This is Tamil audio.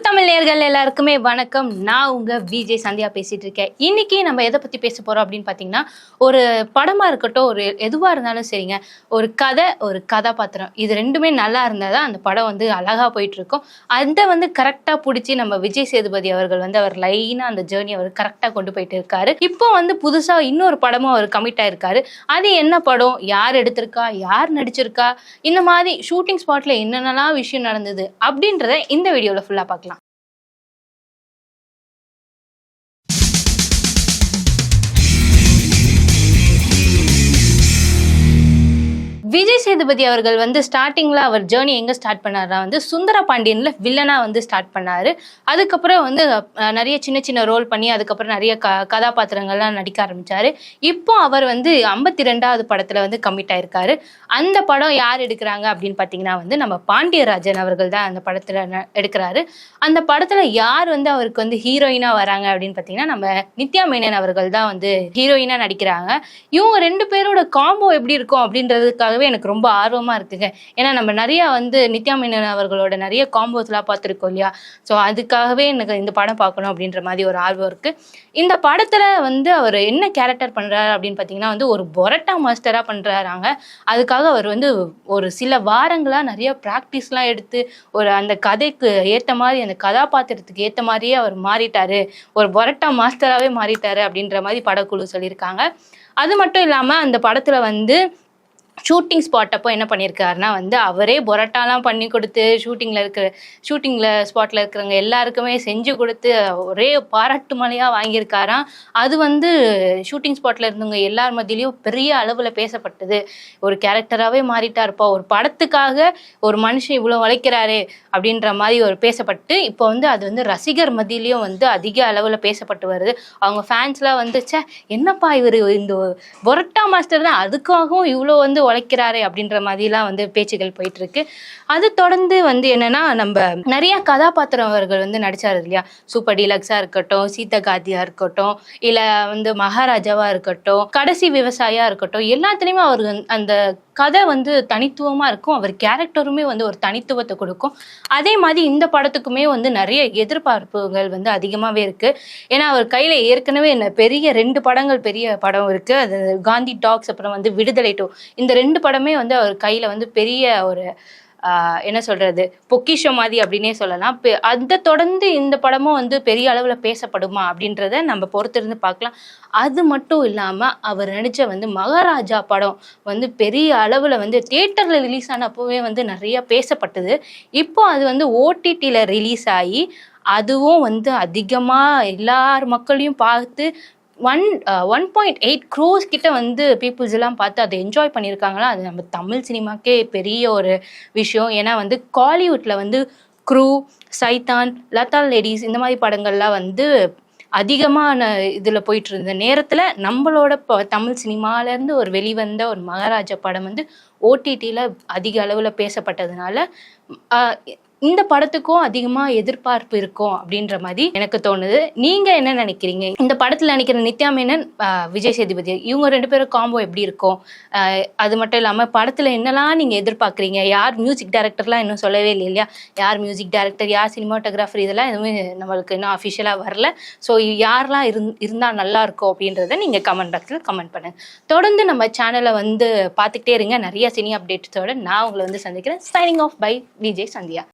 தமிழ் நேயர்கள் எல்லாருக்குமே வணக்கம். நான் உங்க விஜய் சந்தியா பேசிட்டு இருக்கேன். இன்னைக்கு நம்ம எதை பத்தி பேச போறோம் அப்படின்னு பாத்தீங்கன்னா, ஒரு படமா இருக்கட்டும், ஒரு எதுவா இருந்தாலும் சரிங்க, ஒரு கதை, ஒரு கதாபாத்திரம், இது ரெண்டுமே நல்லா இருந்தாதான் அந்த படம் அழகா போயிட்டு இருக்கும். அதை கரெக்டா பிடிச்சி நம்ம விஜய் சேதுபதி அவர்கள் அவர் லைனா அந்த ஜேர்னி அவர் கரெக்டா கொண்டு போயிட்டு இருக்காரு. இப்போ புதுசா இன்னொரு படமும் அவர் கமிட் ஆயிருக்காரு. அது என்ன படம், யார் எடுத்திருக்கா, யார் நடிச்சிருக்கா, இந்த மாதிரி ஷூட்டிங் ஸ்பாட்ல என்னென்னலாம் விஷயம் நடந்தது அப்படின்றத இந்த வீடியோல ஃபுல்லா பார்க்கலாம். விஜய் சேதுபதி அவர்கள் ஸ்டார்டிங்ல அவர் ஜேர்னி எங்க ஸ்டார்ட் பண்ணாருன்னா சுந்தர பாண்டியன்ல வில்லனா ஸ்டார்ட் பண்ணாரு. அதுக்கப்புறம் நிறைய சின்ன சின்ன ரோல் பண்ணி அதுக்கப்புறம் நிறைய கதாபாத்திரங்கள்லாம் நடிக்க ஆரம்பிச்சாரு. இப்போ அவர் 52வது படத்துல கமிட் ஆயிருக்காரு. அந்த படம் யார் எடுக்கிறாங்க அப்படின்னு பாத்தீங்கன்னா நம்ம பாண்டியராஜன் அவர்கள் தான் அந்த படத்துல எடுக்கிறாரு. அந்த படத்துல யார் அவருக்கு ஹீரோயினா வராங்க அப்படின்னு பாத்தீங்கன்னா நம்ம நித்யா மேனன் அவர்கள் தான் ஹீரோயினா நடிக்கிறாங்க. இவங்க ரெண்டு பேரோட காம்போ எப்படி இருக்கும் அப்படின்றதுக்காக எனக்கு ரொம்ப ஆர்வமா இருக்குங்க. ஏன்னா நம்ம நிறைய நித்யா மேனன் அவர்களோட நிறைய காம்போஸ் எல்லாம் பார்த்திருக்கோம் இல்லையா. ஸோ அதுக்காகவே எனக்கு இந்த படம் பார்க்கணும் அப்படின்ற மாதிரி ஒரு ஆர்வம் இருக்கு. இந்த படத்துல அவர் என்ன கேரக்டர் பண்றாரு அப்படின்னு பாத்தீங்கன்னா ஒரு பொரட்டா மாஸ்டரா பண்றாங்க. அதுக்காக அவர் ஒரு சில வாரங்களா நிறைய பிராக்டிஸ் எல்லாம் எடுத்து ஒரு அந்த கதைக்கு ஏத்த மாதிரி அந்த கதாபாத்திரத்துக்கு ஏத்த மாதிரியே அவர் மாறிட்டாரு, ஒரு பொரட்டா மாஸ்டராகவே மாறிட்டாரு அப்படின்ற மாதிரி படக்குழு சொல்லியிருக்காங்க. அது மட்டும் இல்லாம அந்த படத்துல ஷூட்டிங் ஸ்பாட் அப்போ என்ன பண்ணியிருக்காருன்னா அவரே பொரட்டாலாம் பண்ணி கொடுத்து ஷூட்டிங்ல ஸ்பாட்ல இருக்கிறவங்க எல்லாருக்குமே செஞ்சு கொடுத்து ஒரே பாராட்டு மழையாக வாங்கியிருக்காராம். அது ஷூட்டிங் ஸ்பாட்ல இருந்தவங்க எல்லார் மத்தியிலையும் பெரிய அளவில் பேசப்பட்டது. ஒரு கேரக்டராகவே மாறிட்டாருப்பா, ஒரு படத்துக்காக ஒரு மனுஷன் இவ்வளோ உழைக்கிறாரே அப்படின்ற மாதிரி ஒரு பேசப்பட்டு இப்போ அது ரசிகர் மத்தியிலையும் அதிக அளவில் பேசப்பட்டு வருது. அவங்க ஃபேன்ஸ்லாம் சே என்னப்பா இவர் இந்த பொரட்டா மாஸ்டர் தான் அதுக்காகவும் இவ்வளோ உழைக்கிறாரு அப்படின்ற மாதிரிலாம் பேச்சுகள் போயிட்டு இருக்கு. அது தொடர்ந்து என்னன்னா நம்ம நிறைய கதாபாத்திரம் அவர்கள் நடிச்சாரு இல்லையா. சூப்பர் டீலக்ஸா இருக்கட்டும், சீதகாதியா இருக்கட்டும், இல்ல மகாராஜாவா இருக்கட்டும், கடைசி விவசாயியா இருக்கட்டும், எல்லாத்துலயுமே அவரு அந்த கதை தனித்துவமா இருக்கும். அவர் கேரக்டருமே ஒரு தனித்துவத்தை கொடுக்கும். அதே மாதிரி இந்த படத்துக்குமே நிறைய எதிர்பார்ப்புகள் அதிகமாவே இருக்கு. ஏன்னா அவர் கையில ஏற்கனவே பெரிய 2 படங்கள் பெரிய படம் இருக்கு. அது காந்தி டாக்ஸ், அப்புறம் விடுதலை 2. இந்த 2 படமே அவர் கையில பெரிய ஒரு என்ன சொல்றது பொக்கிஷம் மாதிரி அப்படின்னே சொல்லலாம். அதை தொடர்ந்து இந்த படமும் பெரிய அளவுல பேசப்படுமா அப்படின்றத நம்ம பொறுத்திருந்து பார்க்கலாம். அது மட்டும் இல்லாம அவர் நடிச்ச மகாராஜா படம் பெரிய அளவுல தியேட்டர்ல ரிலீஸ் ஆனப்பவே நிறைய பேசப்பட்டது. இப்போ அது ஓடிடில ரிலீஸ் ஆகி அதுவும் அதிகமா எல்லார் மக்களையும் பார்த்து 1.8 crores கிட்ட பீப்புள்ஸ் எல்லாம் பார்த்து அதை என்ஜாய் பண்ணியிருக்காங்களா. அது நம்ம தமிழ் சினிமாக்கே பெரிய ஒரு விஷயம். ஏன்னா காலிவுட்ல க்ரூ, சைத்தான், லதா லேடிஸ் இந்த மாதிரி படங்கள்லாம் அதிகமான இதுல போயிட்டு இருந்த நேரத்துல நம்மளோட தமிழ் சினிமால இருந்து ஒரு வெளிவந்த ஒரு மகாராஜா படம் ஓடிடில அதிக அளவுல பேசப்பட்டதுனால இந்த படத்துக்கும் அதிகமா எதிர்பார்ப்பு இருக்கும் அப்படின்ற மாதிரி எனக்கு தோணுது. நீங்க என்ன நினைக்கிறீங்க? இந்த படத்துல நினைக்கிற நித்யா மேனன், விஜய் சேதுபதி இவங்க 2 பேரும் காம்போ எப்படி இருக்கும்? அது மட்டும் இல்லாம படத்துல என்னெல்லாம் நீங்க எதிர்பார்க்குறீங்க? யார் மியூசிக் டைரக்டர்லாம் இன்னும் சொல்லவே இல்லை இல்லையா. யார் மியூசிக் டைரக்டர், யார் சினிமாட்டோகிராஃபர், இதெல்லாம் எதுவுமே நம்மளுக்கு இன்னும் அஃபிஷியலா வரல. ஸோ யாரெல்லாம் இருந்தா நல்லா இருக்கும் அப்படின்றத நீங்க கமெண்ட் பாக்ஸ்ல கமெண்ட் பண்ணுங்க. தொடர்ந்து நம்ம சேனலை பார்த்துக்கிட்டே இருங்க. நிறைய சினி அப்டேட்ஸோட நான் உங்களை சந்திக்கிறேன். Signing off by Vijay Sandhya.